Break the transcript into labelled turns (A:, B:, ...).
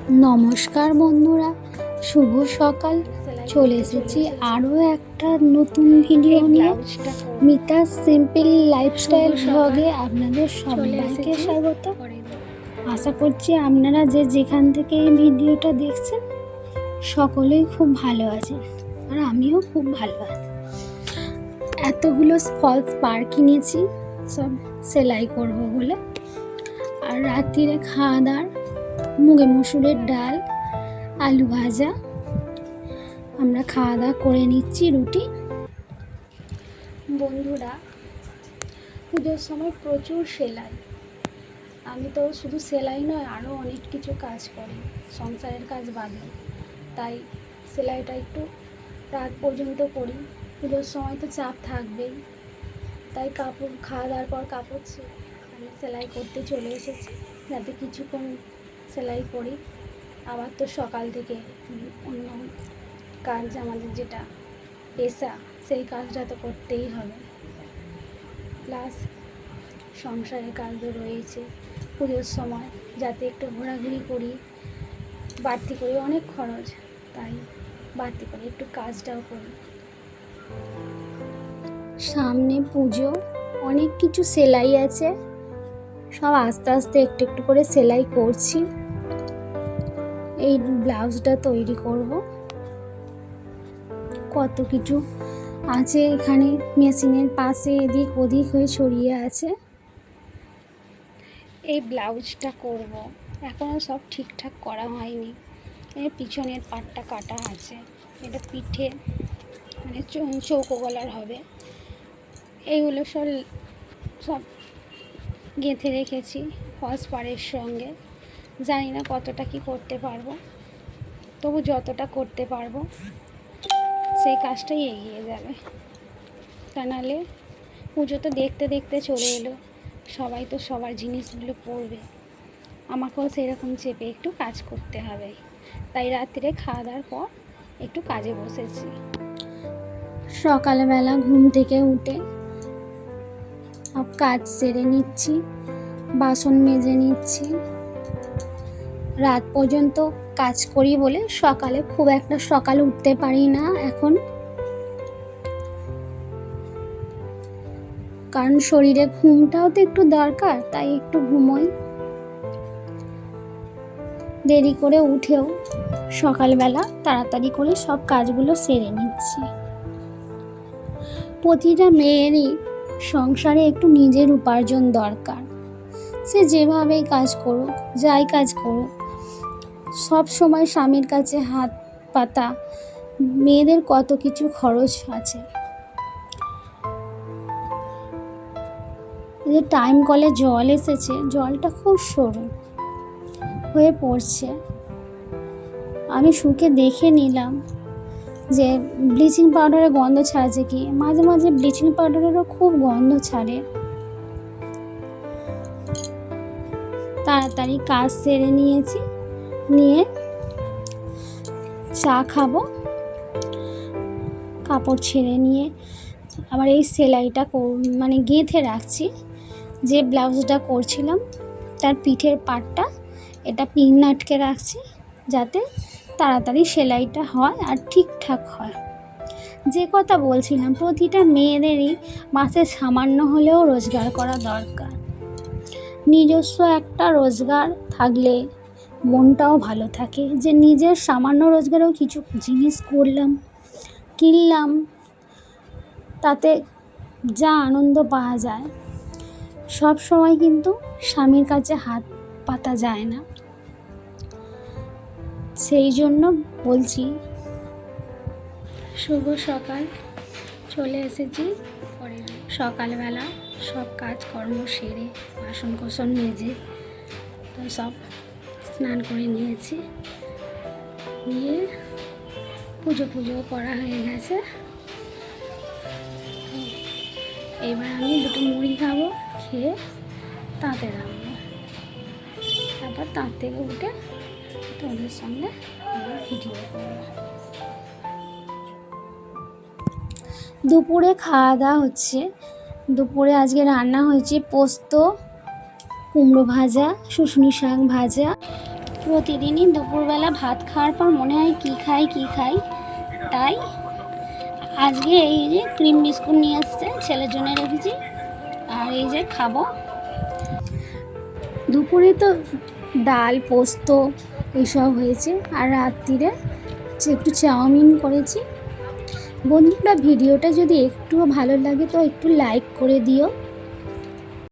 A: নমস্কার বন্ধুরা, শুভ সকাল। চলে এসেছি আরও একটা নতুন ভিডিও নিয়ে। মিতা সিম্পল লাইফস্টাইল ব্লগে আপনাদের সবাইকে স্বাগত। আশা করছি আপনারা যেখান থেকে এই ভিডিওটা দেখছেন সকলেই খুব ভালো আছেন, আর আমিও খুব ভালো আছি। এতগুলো ফলস পার কিনেছি সব সেলাই করব বলে। আর রাত্রিরে খাওয়া দাওয়ার মুগে মসুরের ডাল, আলু ভাজা। আমরা খাওয়া দাওয়া করে নিচ্ছি রুটি। বন্ধুরা, পুজোর সময় প্রচুর সেলাই। আমি তো শুধু সেলাই নয়, আরও অনেক কিছু কাজ করি সংসারের কাজ বাদে, তাই সেলাইটা একটু রাত পর্যন্ত করি। পুজোর সময় তো চাপ থাকবেই, তাই কাপড় খাওয়া দাওয়ার পর কাপড় আমি সেলাই করতে চলে এসেছি, যাতে কিছুক্ষণ সেলাই করি। আবার তো সকাল থেকে অন্য কাজ, আমাদের যেটা পেশা, সেই কাজটা তো করতেই হবে। প্লাস সংসারের কাজও রয়েছে। পুজোর সময় যাতে একটু ঘোরাঘুরি করি, বাড়তি করে অনেক খরচ, তাই বাড়তি করে একটু কাজটাও করি। সামনে পুজো, অনেক কিছু সেলাই আছে, সব আস্তে আস্তে একটু একটু করে সেলাই করছি। এই ব্লাউজটা তৈরি করব, কত কিছু আছে এখানে মেশিনের পাশে, এদিক ওদিক হয়ে ছড়িয়ে আছে। এই ব্লাউজটা করব, এখনও সব ঠিকঠাক করা হয়নি। এর পিছনের পাটটা কাটা আছে, এটা পিঠে মানে চৌকো গলার হবে। এইগুলো সব গেঁথে রেখেছি ফলস পাড়ের সঙ্গে। জানি না কতটা কি করতে পারবো, তবু যতটা করতে পারবো সেই কাজটাই এগিয়ে যাবে। তা নাহলে পুজো তো দেখতে দেখতে চলে এলো, সবাই তো সবার জিনিসগুলো পরবে, আমাকেও সেরকম চেপে একটু কাজ করতে হবে। তাই রাত্রে খাওয়া দাওয়ার পর একটু কাজে বসেছি। সকালবেলা ঘুম থেকে উঠে সব কাজ সেরে নিচ্ছি, বাসন মেজে নিচ্ছি। রাত পর্যন্ত কাজ করি বলে সকালে খুব একটা সকালে উঠতে পারি না এখন, কারণ শরীরে ঘুমটাও তো একটু দরকার, তাই একটু ঘুমোই। দেরি করে উঠেও সকালবেলা তাড়াতাড়ি করে সব কাজগুলো সেরে নিচ্ছি। প্রতিটা মেয়েরই সংসারে একটু নিজের উপার্জন দরকার। সে যেভাবেই কাজ করুক, যাই কাজ করুক, সব সময় স্বামীর কাছে হাত পাতা, মেয়েদের কত কিছু খরচ আছে। যে টাইম কলে জল এসেছে, জলটা খুব সরু হয়ে পড়ছে। আমি শুকে দেখে নিলাম যে ব্লিচিং পাউডারের গন্ধ ছাড়ছে কি। মাঝে মাঝে ব্লিচিং পাউডারেরও খুব গন্ধ ছাড়ে। তাড়াতাড়ি কাজ সেরে নিয়েছি, নিয়ে চা খাবো। কাপড় ছেড়ে নিয়ে আবার এই সেলাইটা মানে গেঁথে রাখছি। যে ব্লাউজটা করছিলাম তার পিঠের পাটটা এটা পিন আটকে রাখছি, যাতে তাড়াতাড়ি সেলাইটা হয় আর ঠিকঠাক হয়। যে কথা বলছিলাম, প্রতিটা মেয়েদেরই মাসে সামান্য হলেও রোজগার করা দরকার। নিজস্ব একটা রোজগার থাকলে মনটাও ভালো থাকে, যে নিজের সামান্য রোজগারেও কিছু জিনিস করলাম, কিনলাম, তাতে যা আনন্দ পাওয়া যায়, সব সময় কিন্তু স্বামীর কাছে হাত পাতা যায় না। সেই জন্য বলছি, শুভ সকাল। চলে এসেছি সকালবেলা, সব কাজকর্ম সেরে বাসন কোসন মেজে তো সব স্নান করে নিয়েছি। নিয়ে পুজো করা হয়ে গেছে। এবার আমি দুটো মুড়ি খাবো, খেয়ে তাঁতে নামবো। তারপর তাঁত থেকে উঠে তোমাদের সঙ্গে আবার ভিডিও করবো। দুপুরে খাওয়া দাওয়া হচ্ছে। দুপুরে আজকে রান্না হয়েছে পোস্ত, কুমড়ো ভাজা, শুশনি শাক ভাজা, প্রতিদিনই দুপুরবেলা ভাত খাওয়ার পর মনে হয় কী খাই, তাই আজকে এই যে ক্রিম বিস্কুট নিয়ে এসছে, ছেলের জন্য রেখেছি, আর এই যে খাবো। দুপুরে তো ডাল পোস্ত এইসব হয়েছে, আর রাত্রিরে একটু চাউমিন করেছি। বন্ধুরা, ভিডিওটা যদি একটুও ভালো লাগে তো একটু লাইক করে দিও।